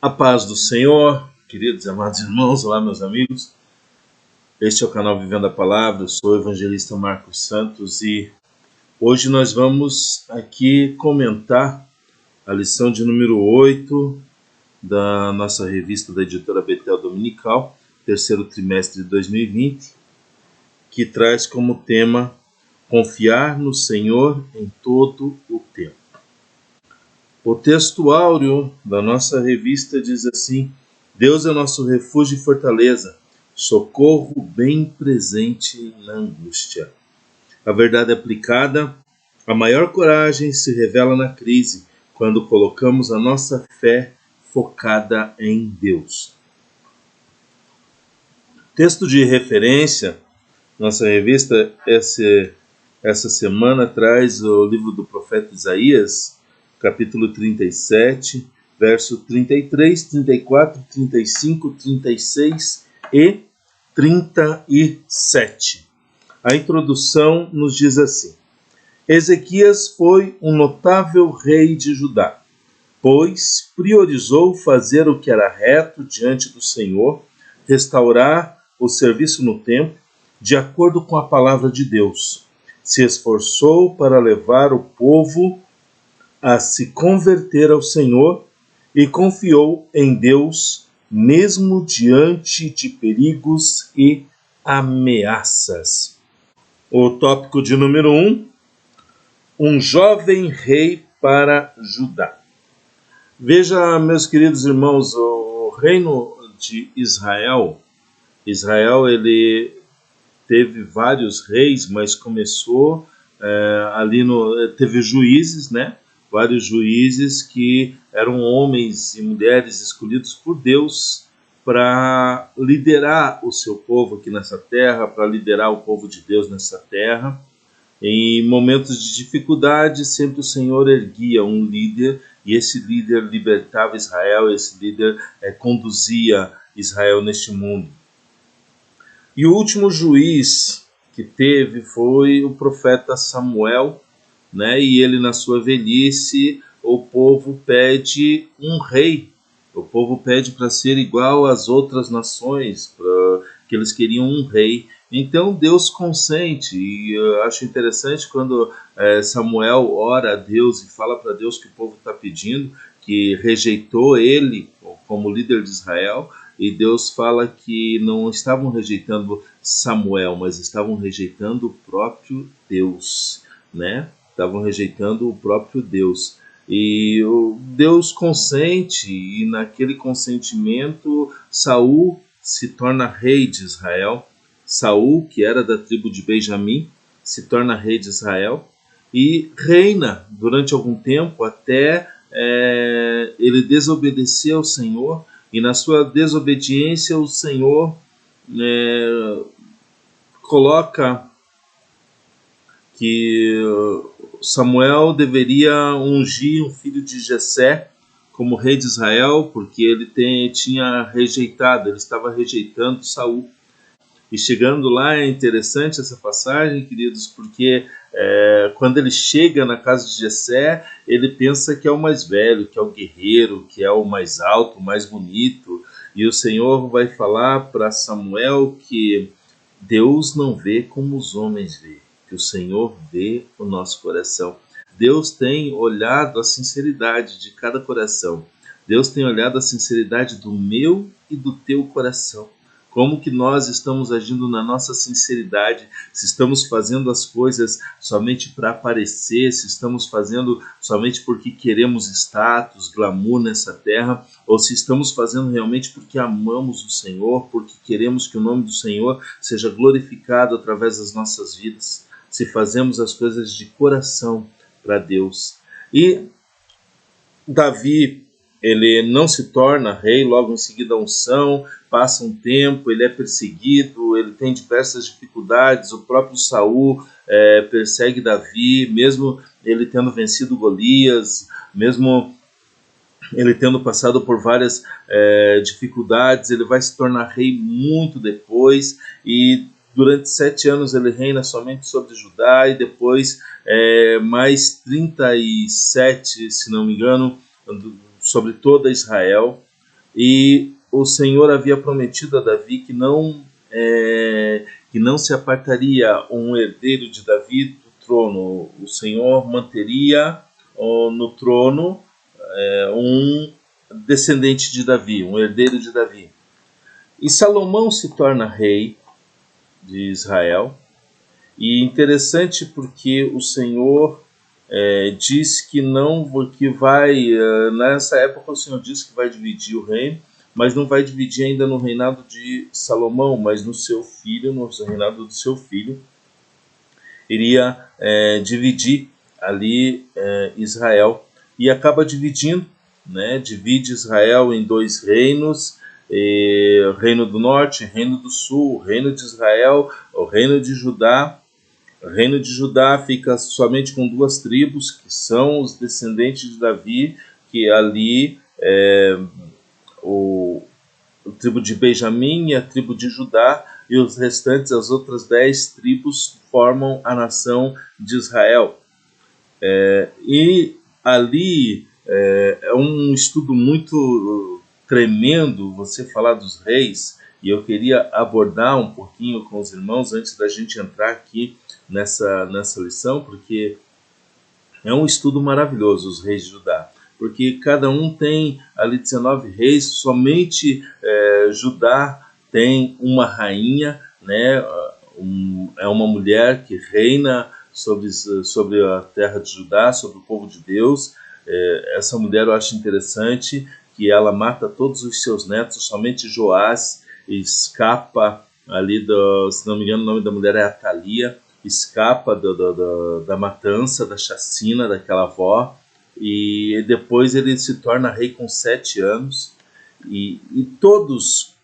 A paz do Senhor, queridos e amados irmãos, olá meus amigos. Este é o canal Vivendo a Palavra, eu sou o evangelista Marcos Santos e hoje nós vamos aqui comentar a lição de número 8 da nossa revista da editora Betel Dominical, terceiro trimestre de 2020, que traz como tema Confiar no Senhor em todo o tempo. O texto áureo da nossa revista diz assim: Deus é nosso refúgio e fortaleza, socorro bem presente na angústia. A verdade aplicada, a maior coragem se revela na crise, quando colocamos a nossa fé focada em Deus. Texto de referência, nossa revista essa semana traz o livro do profeta Isaías, capítulo 37, verso 33, 34, 35, 36 e 37. A introdução nos diz assim: Ezequias foi um notável rei de Judá, pois priorizou fazer o que era reto diante do Senhor, restaurar o serviço no templo, de acordo com a palavra de Deus. Se esforçou para levar o povo a se converter ao Senhor e confiou em Deus, mesmo diante de perigos e ameaças. O tópico de número 1, um jovem rei para Judá. Veja, meus queridos irmãos, o reino de Israel, ele teve vários reis, mas começou teve juízes, né? Vários juízes que eram homens e mulheres escolhidos por Deus para liderar o seu povo aqui nessa terra, para liderar o povo de Deus nessa terra. Em momentos de dificuldade, sempre o Senhor erguia um líder, e esse líder libertava Israel, esse líder conduzia Israel neste mundo. E o último juiz que teve foi o profeta Samuel, né? E ele, na sua velhice, o povo pede um rei. O povo pede para ser igual às outras nações, que eles queriam um rei. Então Deus consente, e eu acho interessante quando Samuel ora a Deus e fala para Deus que o povo está pedindo, que rejeitou ele como líder de Israel, e Deus fala que não estavam rejeitando Samuel, mas estavam rejeitando o próprio Deus, né? Estavam rejeitando o próprio Deus. E Deus consente, e naquele consentimento Saul se torna rei de Israel. Saul, que era da tribo de Benjamim, se torna rei de Israel e reina durante algum tempo até ele desobedecer ao Senhor, e na sua desobediência o Senhor coloca que Samuel deveria ungir um filho de Jessé como rei de Israel, porque ele ele estava rejeitando Saul. E chegando lá é interessante essa passagem, queridos, porque quando ele chega na casa de Jessé, ele pensa que é o mais velho, que é o guerreiro, que é o mais alto, o mais bonito. E o Senhor vai falar para Samuel que Deus não vê como os homens veem, que o Senhor vê o nosso coração. Deus tem olhado a sinceridade de cada coração. Deus tem olhado a sinceridade do meu e do teu coração. Como que nós estamos agindo na nossa sinceridade, se estamos fazendo as coisas somente para aparecer, se estamos fazendo somente porque queremos status, glamour nessa terra, ou se estamos fazendo realmente porque amamos o Senhor, porque queremos que o nome do Senhor seja glorificado através das nossas vidas, se fazemos as coisas de coração para Deus. E Davi, ele não se torna rei, logo em seguida a unção, passa um tempo, ele é perseguido, ele tem diversas dificuldades, o próprio Saul persegue Davi, mesmo ele tendo vencido Golias, mesmo ele tendo passado por várias dificuldades, ele vai se tornar rei muito depois, e durante 7 anos ele reina somente sobre Judá, e depois mais 37, se não me engano, sobre toda Israel. e o Senhor havia prometido a Davi que não se apartaria um herdeiro de Davi do trono. O Senhor manteria no trono um descendente de Davi, um herdeiro de Davi. E Salomão se torna rei de Israel. E interessante porque o Senhor diz que nessa época o Senhor diz que vai dividir o reino, mas não vai dividir ainda no reinado de Salomão, mas no reinado do seu filho, iria dividir ali Israel, e acaba dividindo, divide Israel em 2 reinos, reino do norte, reino do sul, reino de Israel, o reino de Judá. O reino de Judá fica somente com 2 tribos, que são os descendentes de Davi, que ali a tribo de Benjamim e a tribo de Judá, e os restantes, as outras 10 tribos, formam a nação de Israel. E ali é um estudo muito tremendo você falar dos reis, e eu queria abordar um pouquinho com os irmãos antes da gente entrar aqui nessa lição, porque é um estudo maravilhoso, os reis de Judá, porque cada um tem ali 19 reis, somente Judá tem uma rainha, é uma mulher que reina sobre a terra de Judá, sobre o povo de Deus. Essa mulher eu acho interessante, que ela mata todos os seus netos, somente Joás escapa ali, se não me engano o nome da mulher é Atalia, escapa da matança, da chacina daquela avó, e depois ele se torna rei com 7 anos, e todos,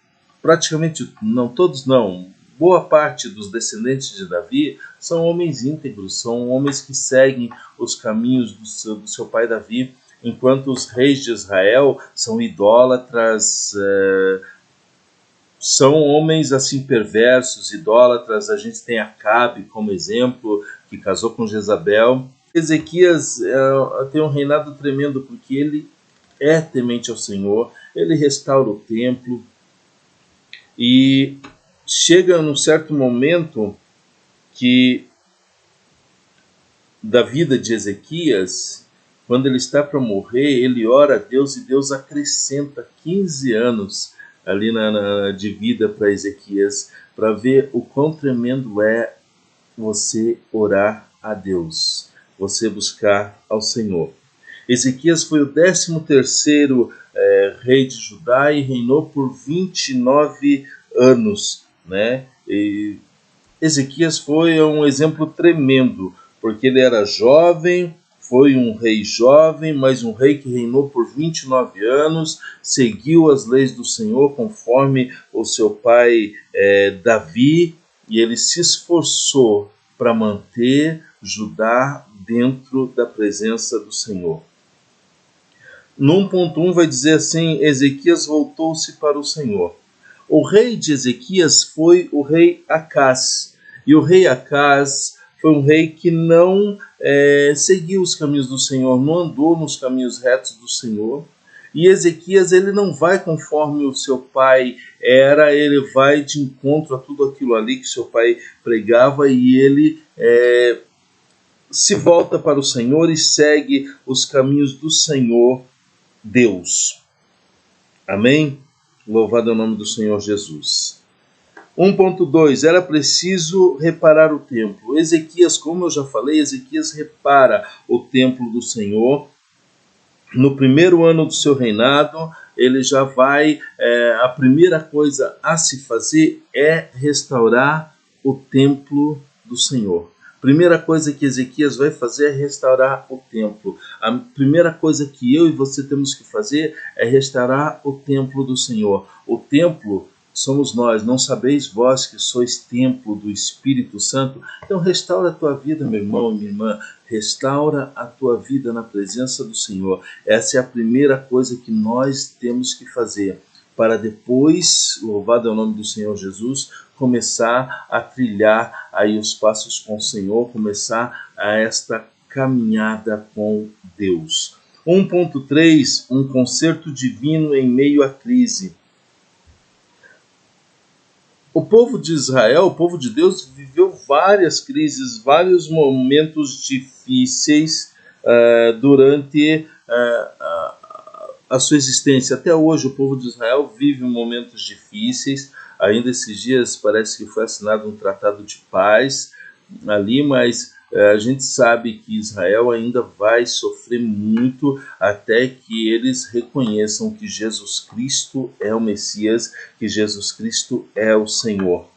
praticamente, não todos não, boa parte dos descendentes de Davi são homens íntegros, são homens que seguem os caminhos do seu pai Davi, enquanto os reis de Israel são idólatras, são homens assim perversos, idólatras. A gente tem Acabe como exemplo, que casou com Jezabel. Ezequias tem um reinado tremendo, porque ele é temente ao Senhor, ele restaura o templo, e chega num certo momento que da vida de Ezequias, quando ele está para morrer, ele ora a Deus, e Deus acrescenta 15 anos ali de vida para Ezequias, para ver o quão tremendo é você orar a Deus, você buscar ao Senhor. Ezequias foi o 13º rei de Judá e reinou por 29 anos, E Ezequias foi um exemplo tremendo, porque ele era jovem, foi um rei jovem, mas um rei que reinou por 29 anos, seguiu as leis do Senhor conforme o seu pai Davi, e ele se esforçou para manter Judá dentro da presença do Senhor. No 1.1 vai dizer assim: Ezequias voltou-se para o Senhor. O rei de Ezequias foi o rei Acás, e o rei Acás foi um rei que não seguiu os caminhos do Senhor, não andou nos caminhos retos do Senhor. E Ezequias, ele não vai conforme o seu pai era, ele vai de encontro a tudo aquilo ali que seu pai pregava, e ele se volta para o Senhor e segue os caminhos do Senhor Deus. Amém? Louvado é o nome do Senhor Jesus. 1.2, era preciso reparar o templo. Ezequias, como eu já falei, Ezequias repara o templo do Senhor. No primeiro ano do seu reinado, ele já vai, a primeira coisa a se fazer é restaurar o templo do Senhor. Primeira coisa que Ezequias vai fazer é restaurar o templo. A primeira coisa que eu e você temos que fazer é restaurar o templo do Senhor. O templo somos nós, não sabeis vós que sois templo do Espírito Santo? Então restaura a tua vida, meu irmão e minha irmã, restaura a tua vida na presença do Senhor. Essa é a primeira coisa que nós temos que fazer, para depois, louvado é o nome do Senhor Jesus, começar a trilhar aí os passos com o Senhor, começar esta caminhada com Deus. 1.3, um concerto divino em meio à crise. O povo de Israel, o povo de Deus, viveu várias crises, vários momentos difíceis durante a sua existência. Até hoje o povo de Israel vive momentos difíceis. Ainda esses dias parece que foi assinado um tratado de paz ali, mas a gente sabe que Israel ainda vai sofrer muito até que eles reconheçam que Jesus Cristo é o Messias, que Jesus Cristo é o Senhor.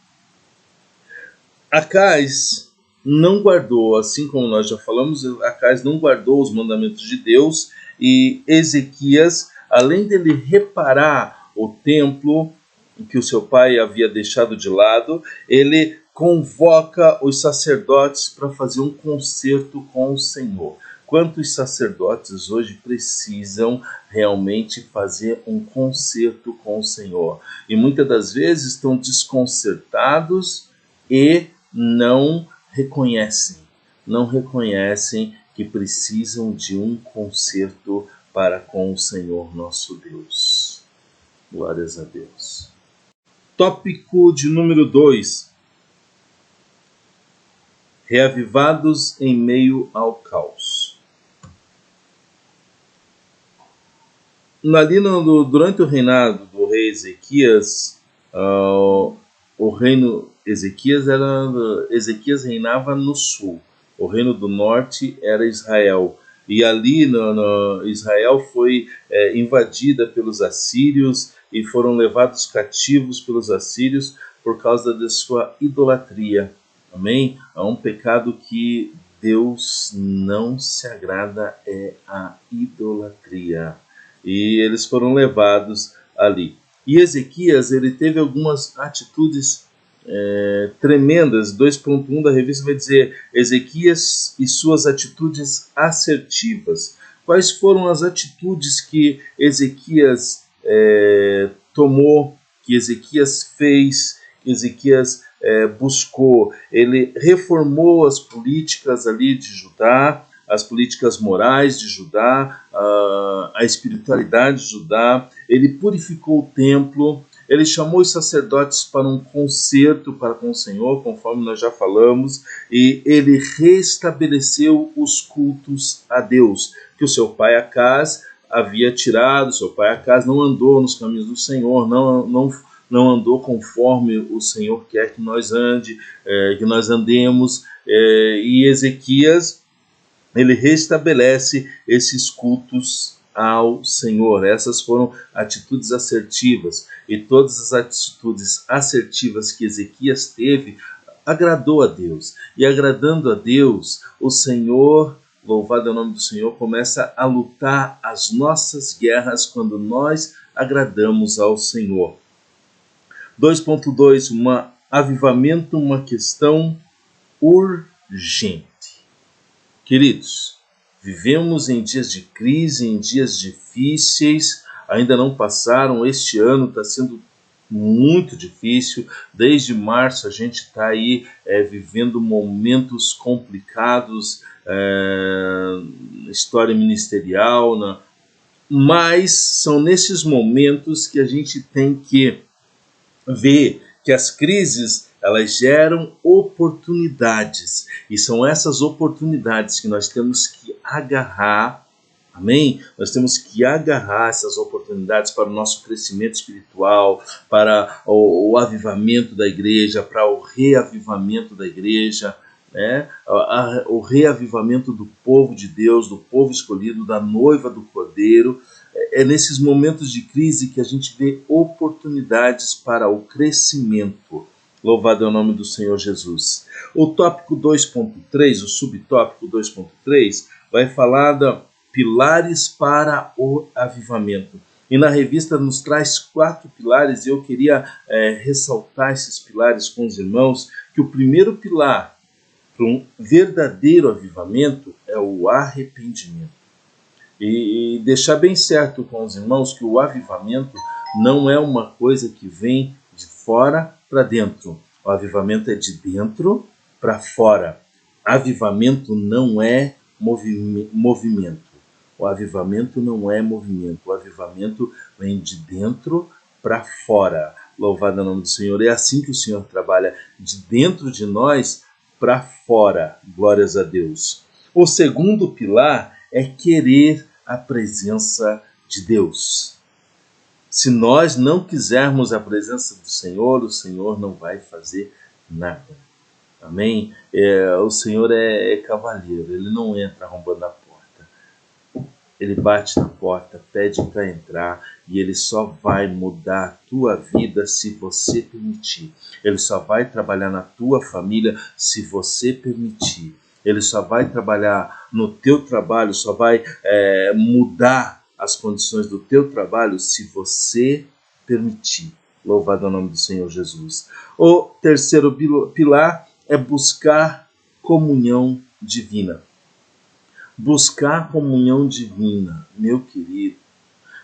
Acais não guardou, assim como nós já falamos, Acais não guardou os mandamentos de Deus, e Ezequias, além dele reparar o templo que o seu pai havia deixado de lado, ele convoca os sacerdotes para fazer um concerto com o Senhor. Quantos sacerdotes hoje precisam realmente fazer um concerto com o Senhor? E muitas das vezes estão desconcertados e não reconhecem que precisam de um concerto para com o Senhor nosso Deus. Glórias a Deus. Tópico de número 2. Reavivados em meio ao caos. Durante o reinado do rei Ezequias, Ezequias reinava no sul. O reino do norte era Israel. E ali Israel foi invadida pelos assírios e foram levados cativos pelos assírios por causa da sua idolatria. Amém? Há um pecado que Deus não se agrada, é a idolatria. E eles foram levados ali. E Ezequias, ele teve algumas atitudes tremendas. 2.1 da revista vai dizer Ezequias e suas atitudes assertivas. Quais foram as atitudes que Ezequias tomou, que Ezequias fez, que Ezequias buscou? Ele reformou as políticas ali de Judá, as políticas morais de Judá, a espiritualidade de Judá. Ele purificou o templo. Ele chamou os sacerdotes para um concerto para com o Senhor, conforme nós já falamos, e ele restabeleceu os cultos a Deus, que o seu pai Acaz havia tirado. Seu pai Acaz não andou nos caminhos do Senhor, não andou conforme o Senhor quer que nós andemos, e Ezequias, ele restabelece esses cultos ao Senhor. Essas foram atitudes assertivas, e todas as atitudes assertivas que Ezequias teve agradou a Deus. E agradando a Deus, o Senhor, louvado é o nome do Senhor, começa a lutar as nossas guerras quando nós agradamos ao Senhor. 2.2, avivamento, uma questão urgente. Queridos, vivemos em dias de crise, em dias difíceis, ainda não passaram. Este ano está sendo muito difícil. Desde março a gente está aí vivendo momentos complicados na história ministerial, mas são nesses momentos que a gente tem que ver que as crises, elas geram oportunidades, e são essas oportunidades que nós temos que agarrar. Amém? Nós temos que agarrar essas oportunidades para o nosso crescimento espiritual, para o avivamento da igreja, para o reavivamento da igreja, né? O reavivamento do povo de Deus, do povo escolhido, da noiva do Cordeiro. É nesses momentos de crise que a gente vê oportunidades para o crescimento. Louvado é o nome do Senhor Jesus. O tópico 2.3, o subtópico 2.3, vai falar de pilares para o avivamento. E na revista nos traz 4 pilares, e eu queria ressaltar esses pilares com os irmãos, que o primeiro pilar para um verdadeiro avivamento é o arrependimento. E deixar bem certo com os irmãos que o avivamento não é uma coisa que vem de fora para dentro. O avivamento é de dentro para fora. Avivamento não é movimento. O avivamento não é movimento, o avivamento vem de dentro para fora. Louvado é o nome do Senhor. É assim que o Senhor trabalha, de dentro de nós para fora. Glórias a Deus. O segundo pilar é querer a presença de Deus. Se nós não quisermos a presença do Senhor, o Senhor não vai fazer nada. Amém? O Senhor é cavalheiro, ele não entra arrombando a porta. Ele bate na porta, pede para entrar e ele só vai mudar a tua vida se você permitir. Ele só vai trabalhar na tua família se você permitir. Ele só vai trabalhar no teu trabalho, só vai mudar as condições do teu trabalho se você permitir. Louvado é o nome do Senhor Jesus. O terceiro pilar é buscar comunhão divina. Buscar comunhão divina, meu querido.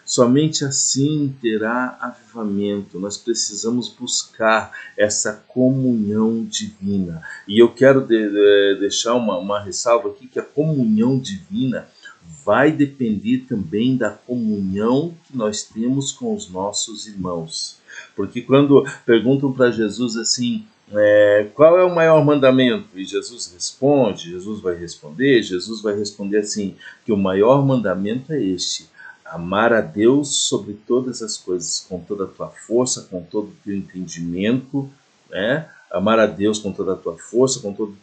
Somente assim terá avivamento. Nós precisamos buscar essa comunhão divina. E eu quero deixar uma ressalva aqui, que a comunhão divina vai depender também da comunhão que nós temos com os nossos irmãos. Porque quando perguntam para Jesus assim, qual é o maior mandamento? E Jesus vai responder assim, que o maior mandamento é este: amar a Deus sobre todas as coisas, com toda a tua força, com todo o teu entendimento, né? Amar a Deus com toda a tua força, com todo o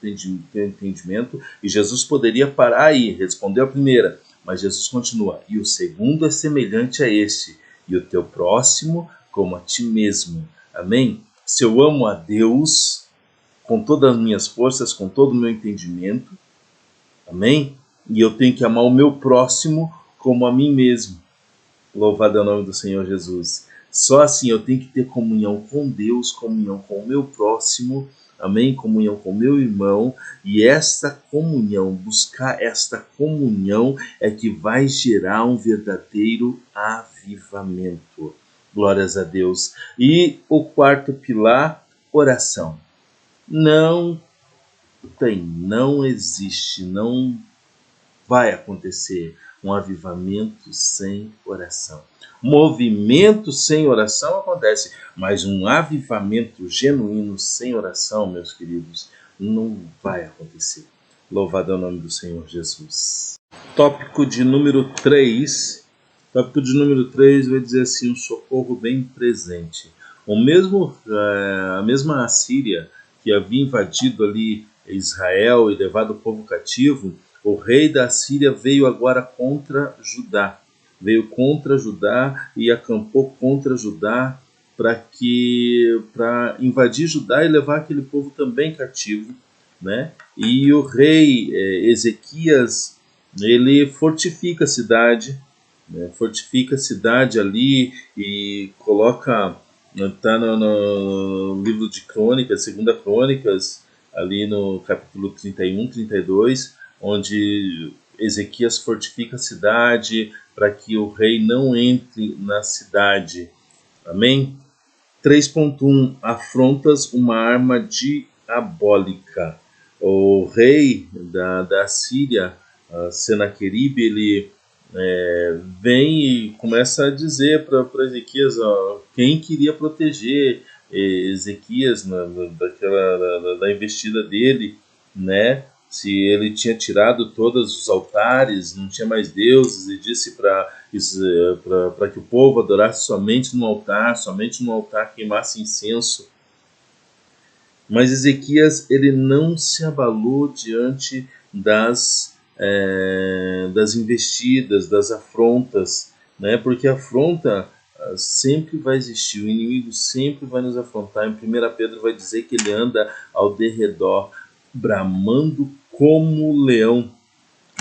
teu entendimento. E Jesus poderia parar aí, respondeu a primeira, mas Jesus continua: e o segundo é semelhante a este, e o teu próximo como a ti mesmo. Amém? Se eu amo a Deus com todas as minhas forças, com todo o meu entendimento, amém? E eu tenho que amar o meu próximo como a mim mesmo. Louvado é o nome do Senhor Jesus. Só assim eu tenho que ter comunhão com Deus, comunhão com o meu próximo, amém? Comunhão com o meu irmão. E esta comunhão, buscar esta comunhão é que vai gerar um verdadeiro avivamento. Glórias a Deus. E o quarto pilar, oração. Não existe, não vai acontecer um avivamento sem oração. Movimento sem oração acontece, mas um avivamento genuíno sem oração, meus queridos, não vai acontecer. Louvado é o nome do Senhor Jesus. Tópico de número 3. Tópico de número 3 vai dizer assim, um socorro bem presente. A mesma Assíria que havia invadido ali Israel e levado o povo cativo, o rei da Síria veio agora contra Judá. Veio contra Judá e acampou contra Judá para invadir Judá e levar aquele povo também cativo, né? E o rei Ezequias, ele fortifica a cidade, né? Fortifica a cidade ali e coloca, está no livro de Crônicas, segunda Crônicas, ali no capítulo 31, 32, onde Ezequias fortifica a cidade para que o rei não entre na cidade. Amém? 3.1. Afrontas uma arma diabólica. O rei da Síria, Senaqueribe, ele vem e começa a dizer para Ezequias quem queria proteger Ezequias da investida dele, né? Se ele tinha tirado todos os altares, não tinha mais deuses, e disse para que o povo adorasse somente no altar queimasse incenso. Mas Ezequias, ele não se abalou diante das investidas, das afrontas, né? Porque a afronta sempre vai existir, o inimigo sempre vai nos afrontar. Em 1 Pedro vai dizer que ele anda ao derredor, bramando como leão,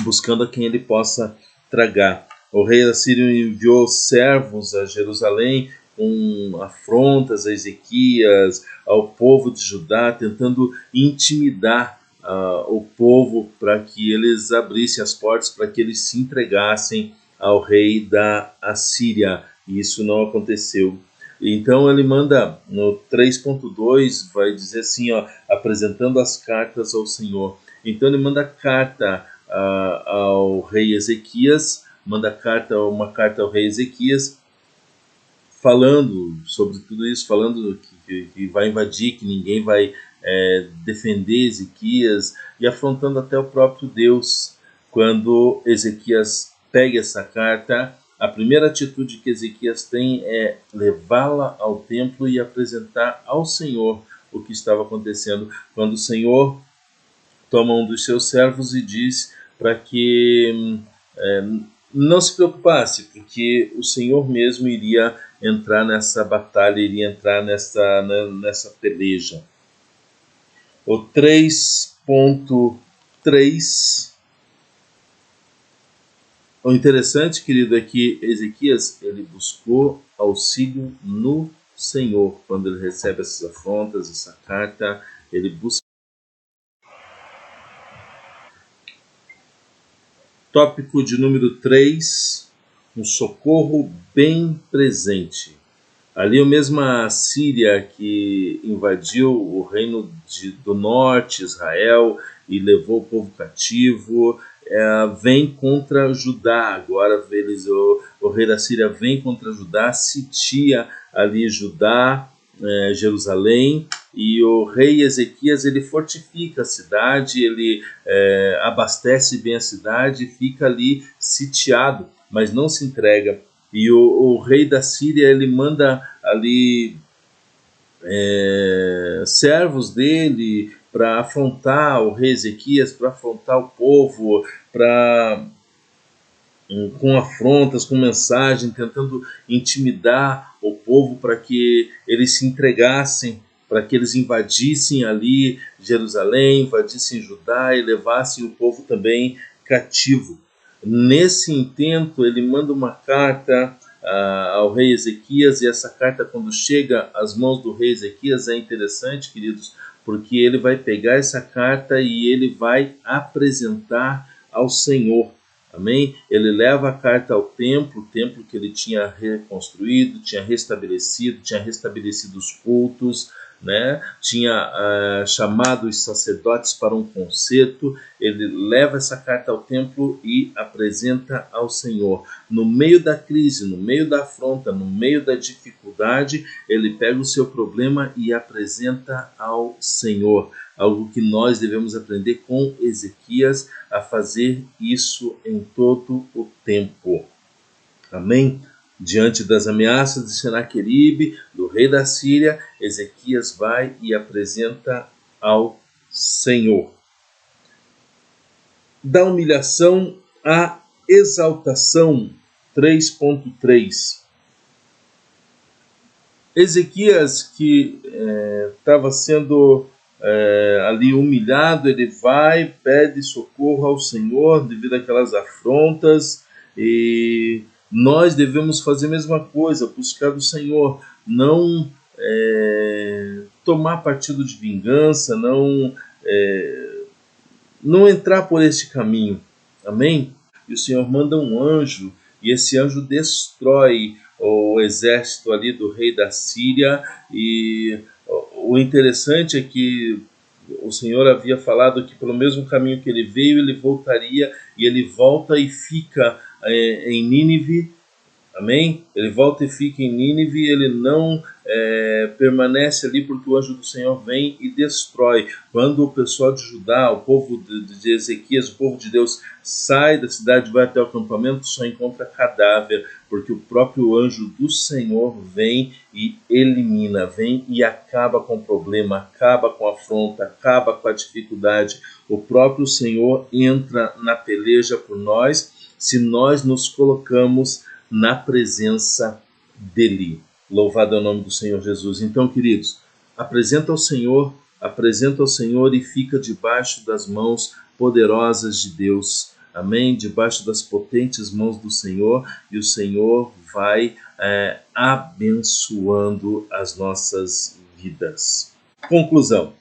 buscando a quem ele possa tragar. O rei da Síria enviou servos a Jerusalém com afrontas a Ezequias, ao povo de Judá, tentando intimidar o povo para que eles abrissem as portas, para que eles se entregassem ao rei da Assíria. E isso não aconteceu. Então ele manda, no 3.2, vai dizer assim, apresentando as cartas ao Senhor. Então ele manda carta ao rei Ezequias, manda uma carta ao rei Ezequias, falando sobre tudo isso, falando que vai invadir, que ninguém vai defender Ezequias, e afrontando até o próprio Deus. Quando Ezequias pega essa carta, a primeira atitude que Ezequias tem é levá-la ao templo e apresentar ao Senhor o que estava acontecendo. Quando o Senhor toma um dos seus servos e diz para que não se preocupasse, porque o Senhor mesmo iria entrar nessa batalha, iria entrar nessa peleja. O 3.3. O interessante, querido, é que Ezequias ele buscou auxílio no Senhor. Quando ele recebe essas afrontas, essa carta, ele busca. Tópico de número 3, um socorro bem presente. Ali mesmo a Síria, que invadiu o reino do norte, Israel, e levou o povo cativo, vem contra Judá. Agora o rei da Síria vem contra Judá, sitia ali Judá, Jerusalém, e o rei Ezequias ele fortifica a cidade, ele abastece bem a cidade, fica ali sitiado, mas não se entrega. E o rei da Síria ele manda ali servos dele para afrontar o rei Ezequias, para afrontar o povo, com afrontas, com mensagem, tentando intimidar o povo para que eles se entregassem, para que eles invadissem ali Jerusalém, invadissem Judá e levassem o povo também cativo. Nesse intento, ele manda uma carta ao rei Ezequias, e essa carta, quando chega às mãos do rei Ezequias, é interessante, queridos, porque ele vai pegar essa carta e ele vai apresentar ao Senhor. Amém? Ele leva a carta ao templo, o templo que ele tinha reconstruído, tinha restabelecido os cultos, né? Tinha chamado os sacerdotes para um concerto. Ele leva essa carta ao templo e apresenta ao Senhor. No meio da crise, no meio da afronta, no meio da dificuldade, ele pega o seu problema e apresenta ao Senhor. Algo que nós devemos aprender com Ezequias, a fazer isso em todo o tempo. Amém? Diante das ameaças de Senaqueribe, do rei da Síria, Ezequias vai e apresenta ao Senhor. Da humilhação à exaltação, 3.3. Ezequias, que estava sendo ali humilhado, ele vai, pede socorro ao Senhor devido àquelas afrontas, e nós devemos fazer a mesma coisa, buscar do Senhor, não tomar partido de vingança, não entrar por este caminho. Amém? E o Senhor manda um anjo, e esse anjo destrói o exército ali do rei da Síria. E o interessante é que o Senhor havia falado que pelo mesmo caminho que ele veio, ele voltaria, e ele volta e fica em Nínive. Amém? Ele volta e fica em Nínive, ele não permanece ali, porque o anjo do Senhor vem e destrói. Quando o pessoal de Judá, o povo de Ezequias, o povo de Deus, sai da cidade, vai até o acampamento, só encontra cadáver, porque o próprio anjo do Senhor vem e elimina, vem e acaba com o problema, acaba com a afronta, acaba com a dificuldade. O próprio Senhor entra na peleja por nós, se nós nos colocamos na presença dele. Louvado é o nome do Senhor Jesus. Então, queridos, apresenta ao Senhor e fica debaixo das mãos poderosas de Deus. Amém? Debaixo das potentes mãos do Senhor, e o Senhor vai abençoando as nossas vidas. Conclusão.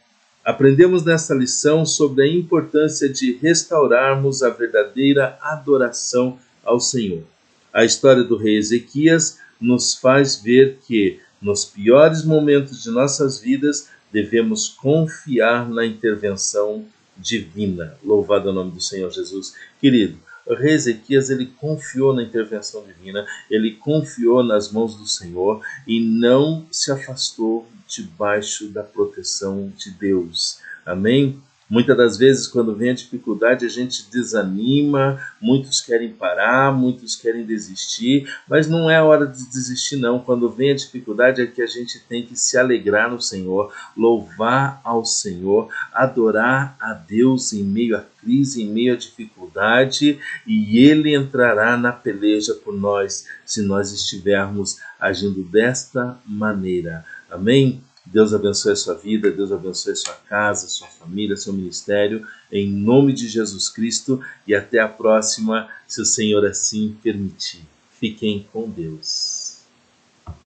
Aprendemos nesta lição sobre a importância de restaurarmos a verdadeira adoração ao Senhor. A história do rei Ezequias nos faz ver que, nos piores momentos de nossas vidas, devemos confiar na intervenção divina. Louvado é o nome do Senhor Jesus. Querido, O rei Ezequias, ele confiou na intervenção divina, ele confiou nas mãos do Senhor e não se afastou debaixo da proteção de Deus. Amém? Muitas das vezes, quando vem a dificuldade, a gente desanima, muitos querem parar, muitos querem desistir, mas não é a hora de desistir não. Quando vem a dificuldade é que a gente tem que se alegrar no Senhor, louvar ao Senhor, adorar a Deus em meio à crise, em meio à dificuldade, e Ele entrará na peleja por nós, se nós estivermos agindo desta maneira. Amém? Deus abençoe a sua vida, Deus abençoe a sua casa, sua família, seu ministério, em nome de Jesus Cristo, e até a próxima, se o Senhor assim permitir. Fiquem com Deus.